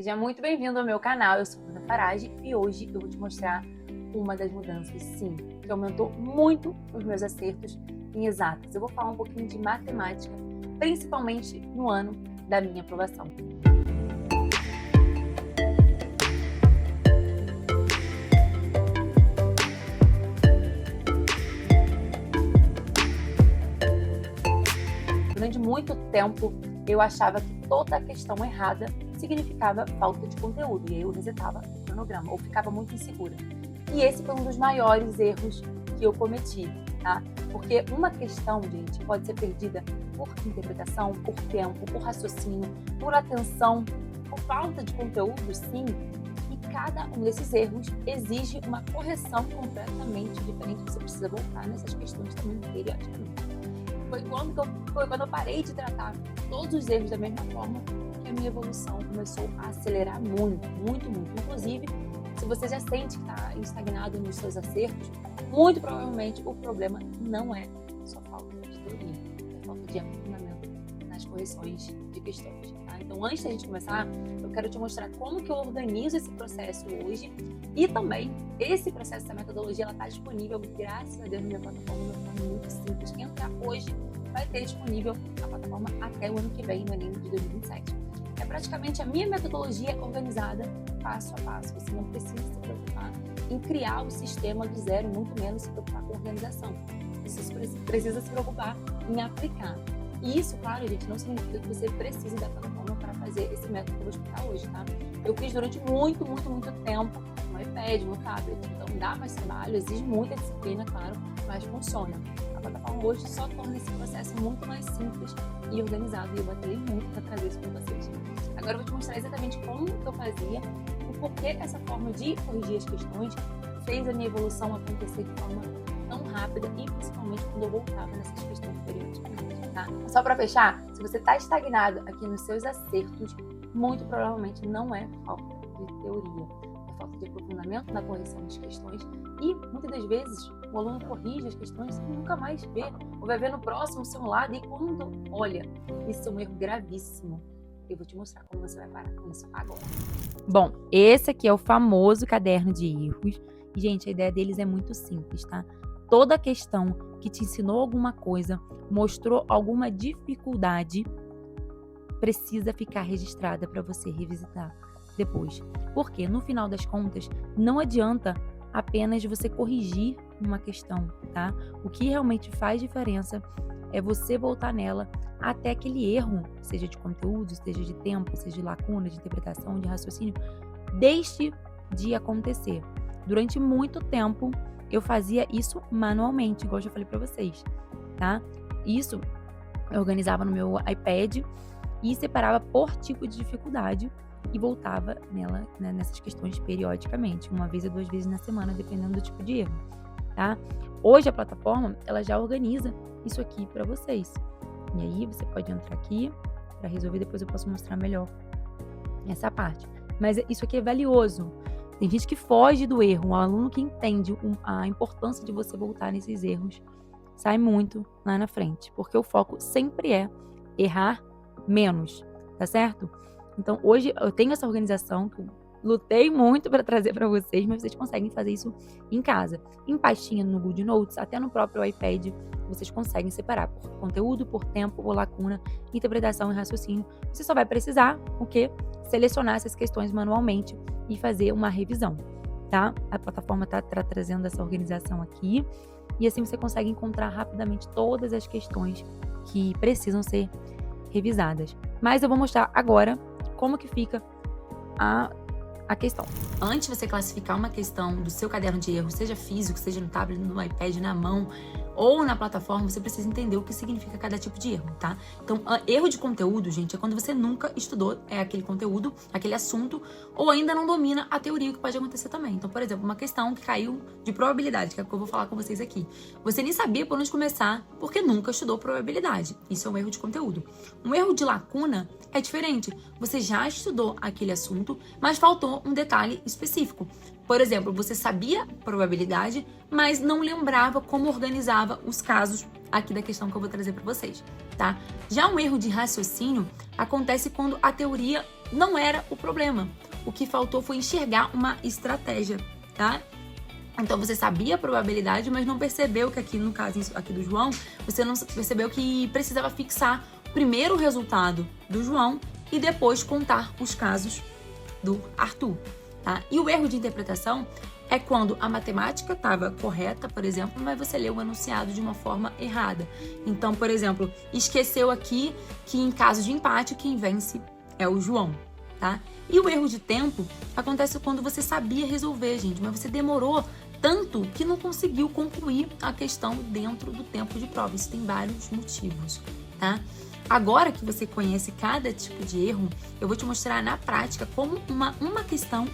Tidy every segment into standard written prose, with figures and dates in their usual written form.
Seja muito bem-vindo ao meu canal, eu sou Ana Farage e hoje eu vou te mostrar uma das mudanças, sim, que aumentou muito os meus acertos em exatas. Eu vou falar um pouquinho de matemática, principalmente no ano da minha aprovação. Durante muito tempo, eu achava que toda a questão errada significava falta de conteúdo, e aí eu resetava o cronograma, ou ficava muito insegura. E esse foi um dos maiores erros que eu cometi, tá? Porque uma questão, gente, pode ser perdida por interpretação, por tempo, por raciocínio, por atenção, por falta de conteúdo, sim. E cada um desses erros exige uma correção completamente diferente. Você precisa voltar nessas questões também periodicamente. Foi quando eu parei de tratar todos os erros da mesma forma que a minha evolução começou a acelerar muito. Inclusive, se você já sente que está estagnado nos seus acertos, muito provavelmente o problema não é só falta de teoria, é falta de aprofundamento nas correções de questões. Tá? Então, antes da gente começar, eu quero te mostrar como que eu organizo esse processo hoje e também esse processo, essa metodologia, ela está disponível, graças a Deus, na minha plataforma, de uma forma muito simples. Quem entrar hoje vai ter disponível a plataforma até o ano que vem, no Enem de 2027. É praticamente a minha metodologia organizada passo a passo. Você não precisa se preocupar em criar o sistema do zero, muito menos se preocupar com organização. Você precisa se preocupar em aplicar. E isso, claro, gente, não significa que você precise da plataforma para fazer esse método que eu vou explicar hoje, tá? Eu fiz durante muito tempo no iPad, no tablet, então dá mais trabalho, exige muita disciplina, claro, mas funciona. A plataforma hoje só torna esse processo muito mais simples e organizado, e eu batalhei muito para trazer isso para vocês. Agora eu vou te mostrar exatamente como que eu fazia e por que essa forma de corrigir as questões fez a minha evolução acontecer de forma tão rápida e principalmente quando eu voltava nessas questões periodicamente, tá? Só para fechar, se você está estagnado aqui nos seus acertos, muito provavelmente não é falta de teoria, é falta de aprofundamento na correção das questões e muitas das vezes o aluno corrige as questões e nunca mais vê, ou vai ver no próximo simulado e quando olha, isso é um erro gravíssimo. Eu vou te mostrar como você vai parar com isso agora. Bom, esse aqui é o famoso caderno de erros. E, gente, a ideia deles é muito simples, tá? Toda questão que te ensinou alguma coisa, mostrou alguma dificuldade, precisa ficar registrada para você revisitar depois. Porque, no final das contas, não adianta apenas você corrigir uma questão, tá? O que realmente faz diferença é você voltar nela até aquele erro, seja de conteúdo, seja de tempo, seja de lacuna, de interpretação, de raciocínio, deixe de acontecer. Durante muito tempo, eu fazia isso manualmente, igual eu já falei pra vocês, tá? Isso eu organizava no meu iPad e separava por tipo de dificuldade e voltava nela, né, nessas questões periodicamente, uma vez ou duas vezes na semana, dependendo do tipo de erro, tá? Hoje a plataforma, ela já organiza isso aqui pra vocês. E aí você pode entrar aqui para resolver, depois eu posso mostrar melhor essa parte. Mas isso aqui é valioso. Tem gente que foge do erro, um aluno que entende a importância de você voltar nesses erros, sai muito lá na frente, porque o foco sempre é errar menos, tá certo? Então hoje eu tenho essa organização que eu lutei muito para trazer para vocês, mas vocês conseguem fazer isso em casa, em pastinha no Google Notes, até no próprio iPad, vocês conseguem separar por conteúdo, por tempo, por lacuna, interpretação e raciocínio. Você só vai precisar, o quê? Selecionar essas questões manualmente e fazer uma revisão, tá? A plataforma tá trazendo essa organização aqui e assim você consegue encontrar rapidamente todas as questões que precisam ser revisadas. Mas eu vou mostrar agora como que fica a questão. Antes de você classificar uma questão do seu caderno de erros, seja físico, seja no tablet, no iPad, na mão ou na plataforma, você precisa entender o que significa cada tipo de erro, tá? Então, erro de conteúdo, gente, é quando você nunca estudou aquele conteúdo, aquele assunto, ou ainda não domina a teoria, que pode acontecer também. Então, por exemplo, uma questão que caiu de probabilidade, que é o que eu vou falar com vocês aqui. Você nem sabia por onde começar, porque nunca estudou probabilidade. Isso é um erro de conteúdo. Um erro de lacuna é diferente. Você já estudou aquele assunto, mas faltou um detalhe específico. Por exemplo, você sabia probabilidade, mas não lembrava como organizava os casos aqui da questão que eu vou trazer para vocês, tá? Já um erro de raciocínio acontece quando a teoria não era o problema. O que faltou foi enxergar uma estratégia, tá? Então você sabia a probabilidade, mas não percebeu que aqui, no caso aqui do João, você não percebeu que precisava fixar primeiro o resultado do João e depois contar os casos do Arthur, tá? E o erro de interpretação é quando a matemática estava correta, por exemplo, mas você leu o enunciado de uma forma errada. Então, por exemplo, esqueceu aqui que em caso de empate, quem vence é o João, tá? E o erro de tempo acontece quando você sabia resolver, gente, mas você demorou tanto que não conseguiu concluir a questão dentro do tempo de prova. Isso tem vários motivos, tá? Agora que você conhece cada tipo de erro, eu vou te mostrar na prática como uma questão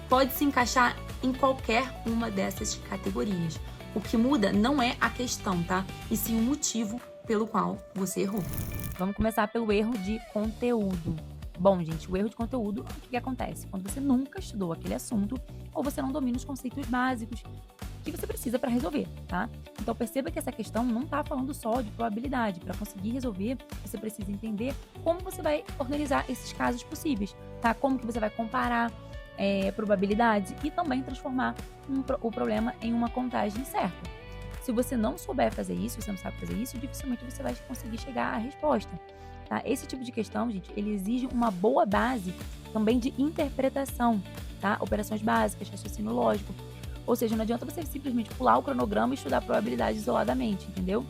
pode se encaixar em qualquer uma dessas categorias. O que muda não é a questão, tá? E sim o motivo pelo qual você errou. Vamos começar pelo erro de conteúdo. Bom, gente, o erro de conteúdo, o que acontece? Quando você nunca estudou aquele assunto ou você não domina os conceitos básicos que você precisa para resolver, tá? Então perceba que essa questão não está falando só de probabilidade. Para conseguir resolver, você precisa entender como você vai organizar esses casos possíveis, tá? Como que você vai comparar probabilidades e também transformar o problema em uma contagem certa. Se você não souber fazer isso, você não sabe fazer isso, dificilmente você vai conseguir chegar à resposta. Tá? Esse tipo de questão, gente, ele exige uma boa base também de interpretação, tá? Operações básicas, raciocínio lógico. Ou seja, não adianta você simplesmente pular o cronograma e estudar a probabilidade isoladamente, entendeu?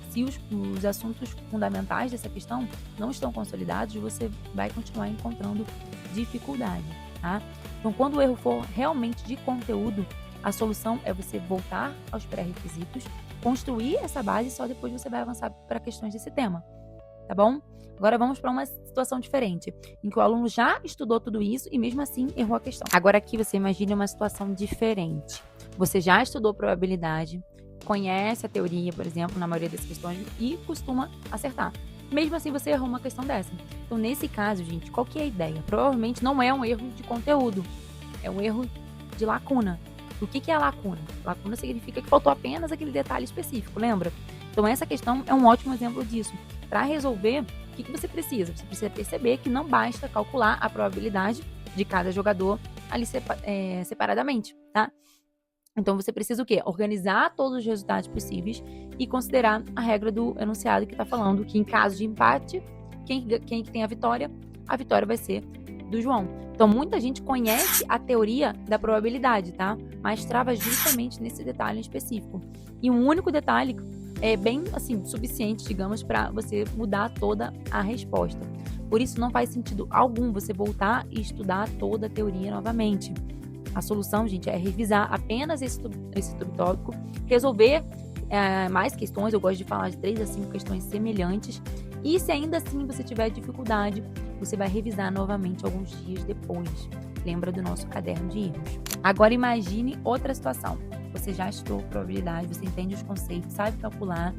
Se os assuntos fundamentais dessa questão não estão consolidados, você vai continuar encontrando dificuldade, tá? Então, quando o erro for realmente de conteúdo, a solução é você voltar aos pré-requisitos, construir essa base e só depois você vai avançar para questões desse tema, tá bom? Agora vamos para uma situação diferente, em que o aluno já estudou tudo isso e mesmo assim errou a questão. Agora aqui você imagine uma situação diferente. Você já estudou probabilidade, conhece a teoria, por exemplo, na maioria das questões e costuma acertar. Mesmo assim você errou uma questão dessa. Então nesse caso, gente, qual que é a ideia? Provavelmente não é um erro de conteúdo, é um erro de lacuna. O que é a lacuna? Lacuna significa que faltou apenas aquele detalhe específico, lembra? Então essa questão é um ótimo exemplo disso. Para resolver, o que você precisa? Você precisa perceber que não basta calcular a probabilidade de cada jogador ali separadamente, tá? Então você precisa o quê? Organizar todos os resultados possíveis e considerar a regra do enunciado que está falando que em caso de empate, quem tem a vitória vai ser do João. Então muita gente conhece a teoria da probabilidade, tá? Mas trava justamente nesse detalhe em específico. E um único detalhe é bem, assim, suficiente, digamos, para você mudar toda a resposta. Por isso não faz sentido algum você voltar e estudar toda a teoria novamente. A solução, gente, é revisar apenas esse subtópico, resolver mais questões, eu gosto de falar de 3 a 5 questões semelhantes, e se ainda assim você tiver dificuldade, você vai revisar novamente alguns dias depois. Lembra do nosso caderno de erros. Agora imagine outra situação. Você já estudou probabilidade, você entende os conceitos, sabe calcular,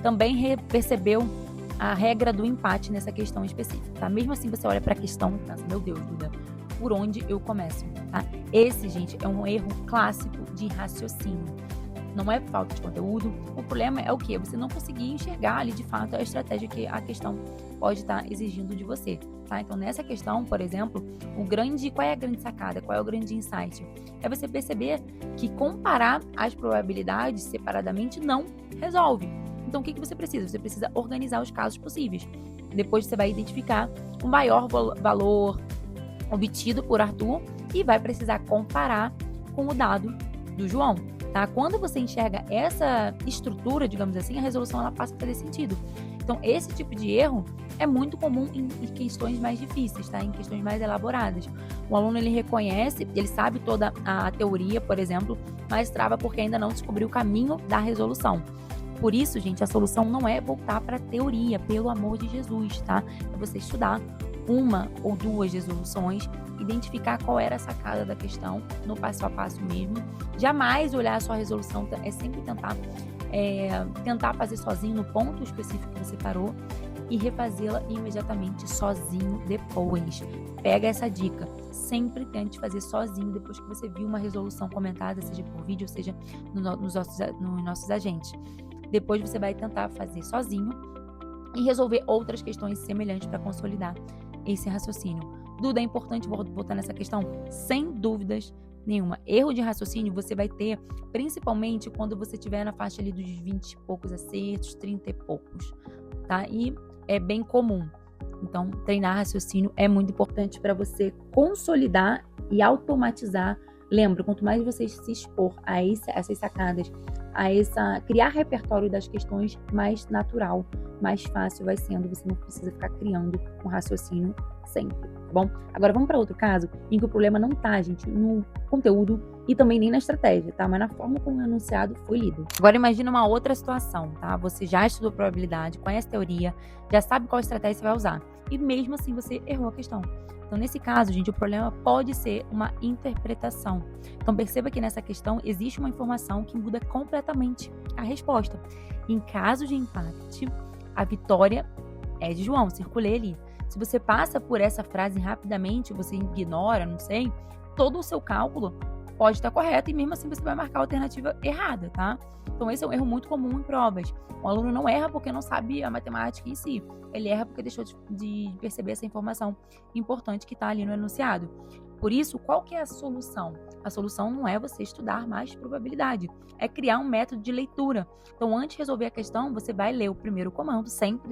também percebeu a regra do empate nessa questão específica, tá? Mesmo assim você olha para a questão e pensa, meu Deus, Duda, por onde eu começo, tá? Esse, gente, é um erro clássico de raciocínio. Não é falta de conteúdo, o problema é o quê? Você não conseguir enxergar ali de fato a estratégia que a questão pode estar exigindo de você, tá? Então nessa questão, por exemplo, qual é a grande sacada, qual é o grande insight? É você perceber que comparar as probabilidades separadamente não resolve. Então o que você precisa? Você precisa organizar os casos possíveis. Depois você vai identificar o maior valor obtido por Arthur e vai precisar comparar com o dado do João, tá? Quando você enxerga essa estrutura, digamos assim, a resolução ela passa a fazer sentido. Então, esse tipo de erro é muito comum em questões mais difíceis, tá? Em questões mais elaboradas. O aluno, ele reconhece, ele sabe toda a teoria, por exemplo, mas trava porque ainda não descobriu o caminho da resolução. Por isso, gente, a solução não é voltar para a teoria, pelo amor de Jesus, tá? É você estudar uma ou duas resoluções, identificar qual era a sacada da questão, no passo a passo mesmo. Jamais olhar a sua resolução, é sempre tentar fazer sozinho no ponto específico que você parou e refazê-la imediatamente sozinho depois. Pega essa dica, sempre tente fazer sozinho depois que você viu uma resolução comentada, seja por vídeo, seja nos nossos agentes. Depois você vai tentar fazer sozinho e resolver outras questões semelhantes para consolidar esse raciocínio. Duda, é importante voltar nessa questão? Sem dúvidas nenhuma. Erro de raciocínio você vai ter principalmente quando você estiver na faixa ali dos 20 e poucos acertos, 30 e poucos, tá? E é bem comum. Então, treinar raciocínio é muito importante para você consolidar e automatizar. Lembra, quanto mais você se expor a essas sacadas, criar repertório das questões, mais natural, mais fácil vai sendo. Você não precisa ficar criando um raciocínio sempre, tá bom? Agora vamos para outro caso em que o problema não tá, gente, no conteúdo e também nem na estratégia, tá? Mas na forma como o enunciado foi lido. Agora imagina uma outra situação, tá? Você já estudou probabilidade, conhece teoria, já sabe qual estratégia você vai usar e mesmo assim você errou a questão. Então, nesse caso, gente, o problema pode ser uma interpretação. Então, perceba que nessa questão existe uma informação que muda completamente a resposta. Em caso de empate, a vitória é de João, circulei ali. Se você passa por essa frase rapidamente, você ignora, não sei, todo o seu cálculo pode estar correto e mesmo assim você vai marcar a alternativa errada, tá? Então esse é um erro muito comum em provas. O aluno não erra porque não sabe a matemática em si. Ele erra porque deixou de perceber essa informação importante que está ali no enunciado. Por isso, qual que é a solução? A solução não é você estudar mais probabilidade, é criar um método de leitura. Então, antes de resolver a questão, você vai ler o primeiro comando, sempre,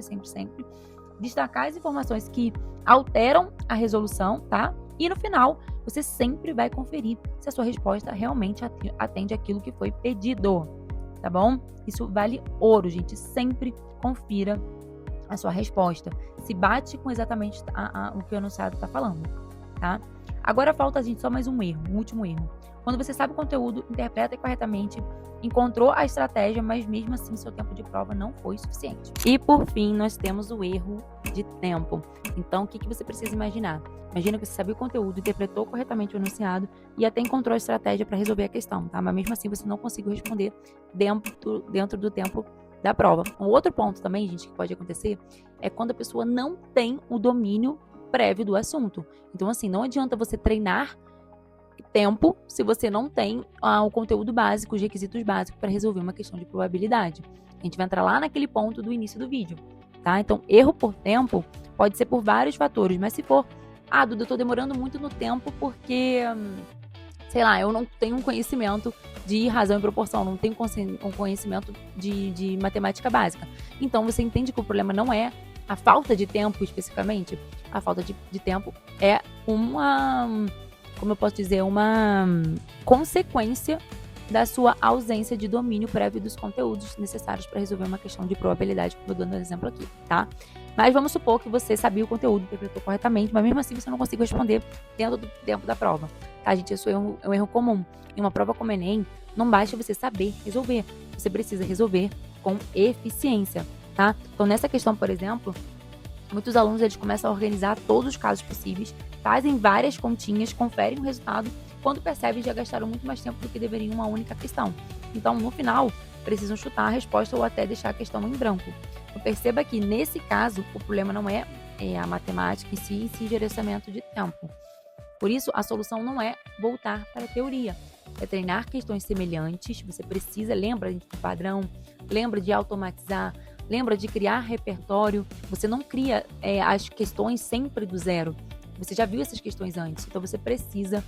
destacar as informações que alteram a resolução, tá? E no final, você sempre vai conferir se a sua resposta realmente atende aquilo que foi pedido, tá bom? Isso vale ouro, gente. Sempre confira a sua resposta. Se bate com exatamente o que o enunciado está falando, tá? Agora falta, gente, só mais um erro, um último erro. Quando você sabe o conteúdo, interpreta corretamente, encontrou a estratégia, mas mesmo assim seu tempo de prova não foi suficiente. E por fim, nós temos o erro de tempo. Então, o que você precisa imaginar? Imagina que você sabia o conteúdo, interpretou corretamente o enunciado e até encontrou a estratégia para resolver a questão, tá? Mas mesmo assim você não conseguiu responder dentro do tempo da prova. Um outro ponto também, gente, que pode acontecer é quando a pessoa não tem o domínio prévio do assunto. Então, assim, não adianta você treinar tempo se você não tem o conteúdo básico, os requisitos básicos para resolver uma questão de probabilidade. A gente vai entrar lá naquele ponto do início do vídeo, tá? Então, erro por tempo pode ser por vários fatores, mas se for, Duda, eu tô demorando muito no tempo porque, sei lá, eu não tenho um conhecimento de razão e proporção, não tenho um conhecimento de matemática básica. Então, você entende que o problema não é a falta de tempo especificamente. A falta de tempo é como eu posso dizer, uma consequência da sua ausência de domínio prévio dos conteúdos necessários para resolver uma questão de probabilidade, como eu estou dando exemplo aqui, tá? Mas vamos supor que você sabia o conteúdo, interpretou corretamente, mas mesmo assim você não conseguiu responder dentro do tempo da prova, tá, gente? Isso é um erro comum. Em uma prova como o Enem, não basta você saber resolver, você precisa resolver com eficiência, tá? Então, nessa questão, por exemplo, muitos alunos eles começam a organizar todos os casos possíveis, fazem várias continhas, conferem o resultado, quando percebem já gastaram muito mais tempo do que deveriam em uma única questão. Então, no final, precisam chutar a resposta ou até deixar a questão em branco. Então, perceba que, nesse caso, o problema não é a matemática em si, gerenciamento de tempo. Por isso, a solução não é voltar para a teoria, é treinar questões semelhantes. Você precisa, lembra do padrão, lembra de automatizar, lembra de criar repertório. Você não cria as questões sempre do zero. Você já viu essas questões antes, então você precisa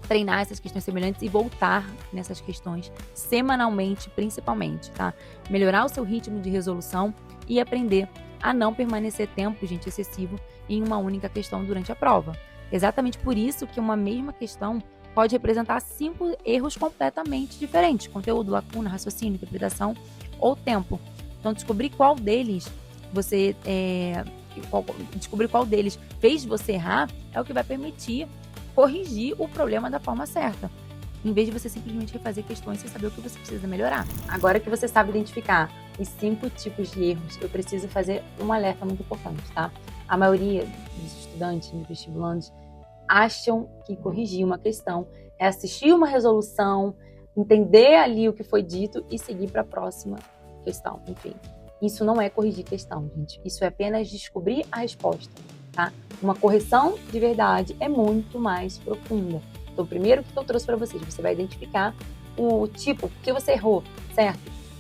treinar essas questões semelhantes e voltar nessas questões semanalmente, principalmente, tá? Melhorar o seu ritmo de resolução e aprender a não permanecer tempo, gente, excessivo em uma única questão durante a prova. Exatamente por isso que uma mesma questão pode representar 5 erros completamente diferentes: conteúdo, lacuna, raciocínio, interpretação ou tempo. Então, descobrir qual deles fez você errar é o que vai permitir corrigir o problema da forma certa, em vez de você simplesmente refazer questões sem saber o que você precisa melhorar. Agora que você sabe identificar os 5 tipos de erros, eu preciso fazer um alerta muito importante, tá? A maioria dos estudantes, dos vestibulandos, acham que corrigir uma questão é assistir uma resolução, entender ali o que foi dito e seguir para a próxima questão. Enfim, isso não é corrigir questão, gente. Isso é apenas descobrir a resposta, tá? Uma correção de verdade é muito mais profunda. Então, primeiro que eu trouxe para vocês, você vai identificar o tipo, o que você errou, certo?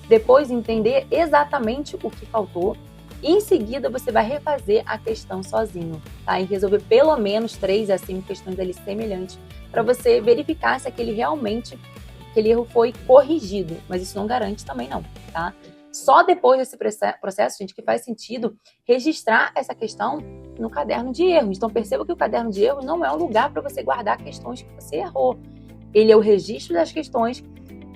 Depois entender exatamente o que faltou E em seguida, você vai refazer a questão sozinho, tá? E resolver pelo menos 3 a 5 questões ali semelhantes para você verificar se aquele erro foi corrigido. Mas isso não garante também não, tá? Só depois desse processo, gente, que faz sentido registrar essa questão no caderno de erros. Então, perceba que o caderno de erros não é um lugar para você guardar questões que você errou. Ele é o registro das questões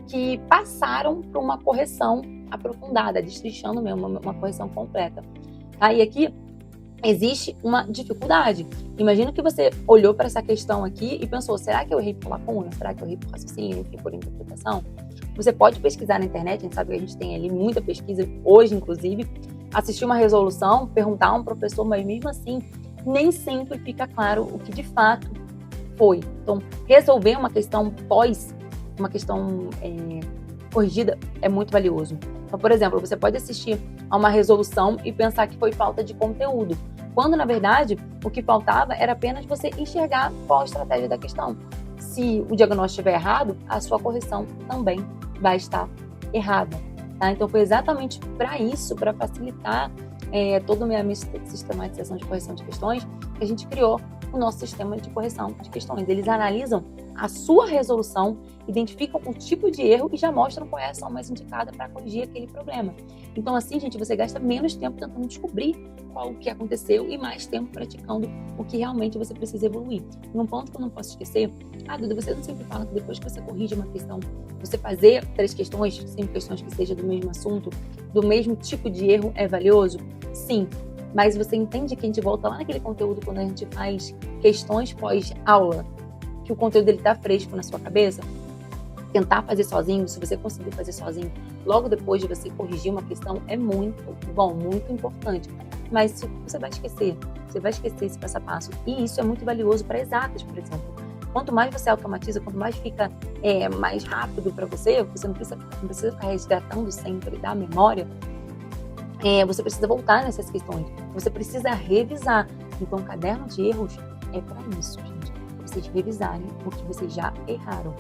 que passaram por uma correção aprofundada, destrinchando mesmo, uma correção completa. Aí aqui existe uma dificuldade. Imagina que você olhou para essa questão aqui e pensou, será que eu errei por lacuna? Será que eu errei por raciocínio? Enfim, por interpretação? Você pode pesquisar na internet, a gente sabe que a gente tem ali muita pesquisa, hoje inclusive, assistir uma resolução, perguntar a um professor, mas mesmo assim, nem sempre fica claro o que de fato foi. Então, resolver uma questão uma questão corrigida é muito valioso. Então, por exemplo, você pode assistir a uma resolução e pensar que foi falta de conteúdo, quando, na verdade, o que faltava era apenas você enxergar qual a estratégia da questão. Se o diagnóstico estiver errado, a sua correção também vai estar errada. Tá? Então, foi exatamente para isso, para facilitar toda a minha sistematização de correção de questões, que a gente criou o nosso sistema de correção de questões. Eles analisam a sua resolução, identificam o tipo de erro e já mostram qual é a ação mais indicada para corrigir aquele problema. Então, assim, gente, você gasta menos tempo tentando descobrir qual o que aconteceu e mais tempo praticando o que realmente você precisa evoluir. E um ponto que eu não posso esquecer, Duda, você não sempre fala que depois que você corrige uma questão, você fazer 3 questões, 5 questões que seja do mesmo assunto, do mesmo tipo de erro é valioso? Sim. Mas você entende que a gente volta lá naquele conteúdo quando a gente faz questões pós-aula, que o conteúdo ele tá fresco na sua cabeça? Tentar fazer sozinho, se você conseguir fazer sozinho, logo depois de você corrigir uma questão, é muito bom, muito importante. Mas você vai esquecer esse passo a passo. E isso é muito valioso para exatas, por exemplo. Quanto mais você automatiza, quanto mais fica mais rápido para você não precisa ficar resgatando sempre da memória, você precisa voltar nessas questões, você precisa revisar. Então, o caderno de erros é para isso, gente. Para vocês revisarem o que vocês já erraram.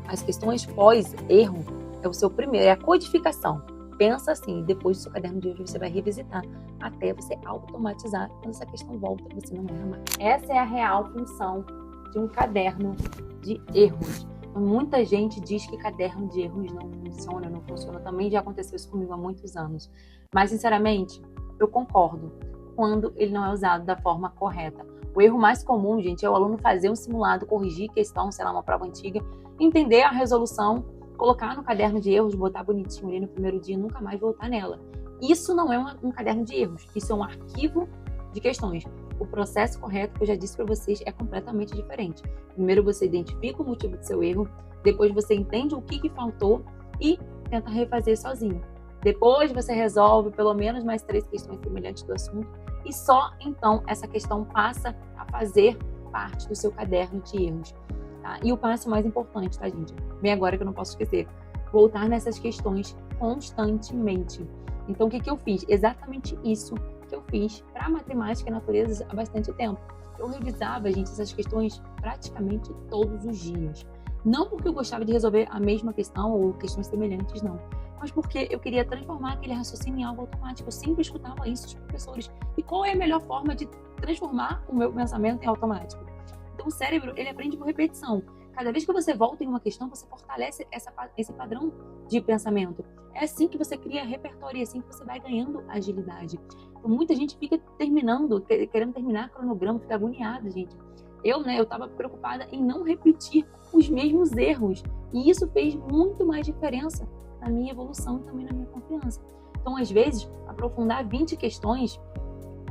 As questões pós-erro é o seu primeiro, é a codificação. Pensa assim, depois do seu caderno de erros você vai revisitar até você automatizar. Quando essa questão volta, você não erra mais. Essa é a real função de um caderno de erros. Muita gente diz que caderno de erros não funciona. Também já aconteceu isso comigo há muitos anos. Mas, sinceramente, eu concordo quando ele não é usado da forma correta. O erro mais comum, gente, é o aluno fazer um simulado, corrigir questão, sei lá, uma prova antiga, entender a resolução, colocar no caderno de erros, botar bonitinho ali no primeiro dia e nunca mais voltar nela. Isso não é um caderno de erros, isso é um arquivo de questões. O processo correto, que eu já disse para vocês, é completamente diferente. Primeiro você identifica o motivo do seu erro, depois você entende o que faltou e tenta refazer sozinho. Depois você resolve pelo menos mais 3 questões semelhantes do assunto e só então essa questão passa a fazer parte do seu caderno de erros. Tá? E o passo mais importante, tá, gente? Bem agora que eu não posso esquecer, voltar nessas questões constantemente. Então, o que eu fiz? Exatamente isso que eu fiz para matemática e natureza há bastante tempo. Eu revisava, gente, essas questões praticamente todos os dias. Não porque eu gostava de resolver a mesma questão ou questões semelhantes, não. Mas porque eu queria transformar aquele raciocínio em algo automático. Eu sempre escutava isso dos professores. E qual é a melhor forma de transformar o meu pensamento em automático? Então, o cérebro, ele aprende por repetição. Cada vez que você volta em uma questão, você fortalece esse padrão de pensamento. É assim que você cria repertório, é assim que você vai ganhando agilidade. Então, muita gente fica querendo terminar cronograma, fica agoniada, gente. Eu estava preocupada em não repetir os mesmos erros. E isso fez muito mais diferença na minha evolução e também na minha confiança. Então, às vezes, aprofundar 20 questões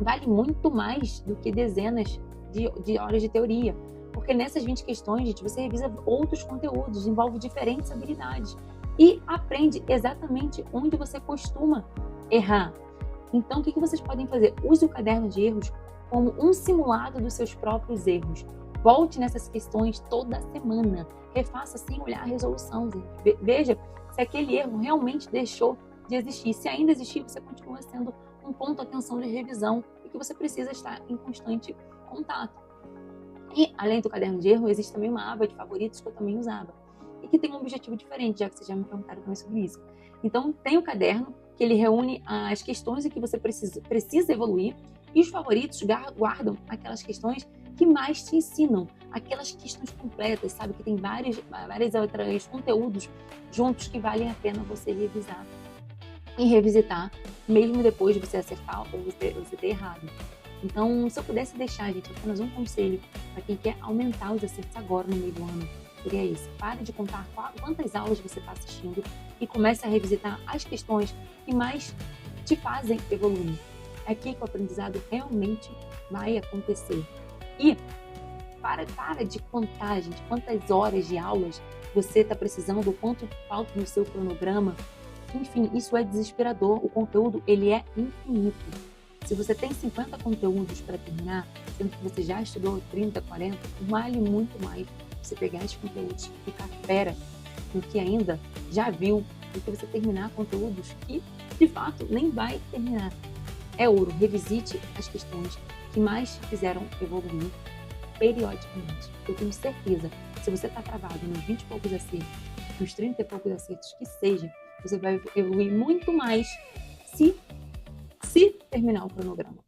vale muito mais do que dezenas de horas de teoria. Porque nessas 20 questões, gente, você revisa outros conteúdos, desenvolve diferentes habilidades e aprende exatamente onde você costuma errar. Então, o que vocês podem fazer? Use o caderno de erros como um simulado dos seus próprios erros. Volte nessas questões toda semana. Refaça sem olhar a resolução. Veja se aquele erro realmente deixou de existir. Se ainda existir, você continua sendo um ponto de atenção de revisão e que você precisa estar em constante contato. E, além do caderno de erro, existe também uma aba de favoritos que eu também usava. E que tem um objetivo diferente, já que vocês já me perguntaram também sobre isso. Então, tem o caderno, que ele reúne as questões em que você precisa evoluir, e os favoritos guardam aquelas questões que mais te ensinam, aquelas questões completas, sabe? Que tem vários outros conteúdos juntos que valem a pena você revisar e revisitar, mesmo depois de você acertar ou você ter errado. Então, se eu pudesse deixar, gente, apenas um conselho para quem quer aumentar os acertos agora no meio do ano, seria esse: pare de contar quantas aulas você está assistindo e comece a revisitar as questões que mais te fazem evoluir. É aqui que o aprendizado realmente vai acontecer. E para de contar, gente, quantas horas de aulas você está precisando, ou quanto falta no seu cronograma. Enfim, isso é desesperador. O conteúdo, ele é infinito. Se você tem 50 conteúdos para terminar, sendo que você já estudou 30, 40, vale muito mais você pegar esses conteúdos e ficar fera no que ainda já viu, do que você terminar conteúdos que, de fato, nem vai terminar. É ouro. Revisite as questões que mais te fizeram evoluir periodicamente. Eu tenho certeza, se você está travado nos 20 e poucos acertos, nos 30 e poucos acertos que seja, você vai evoluir muito mais se terminar o cronograma.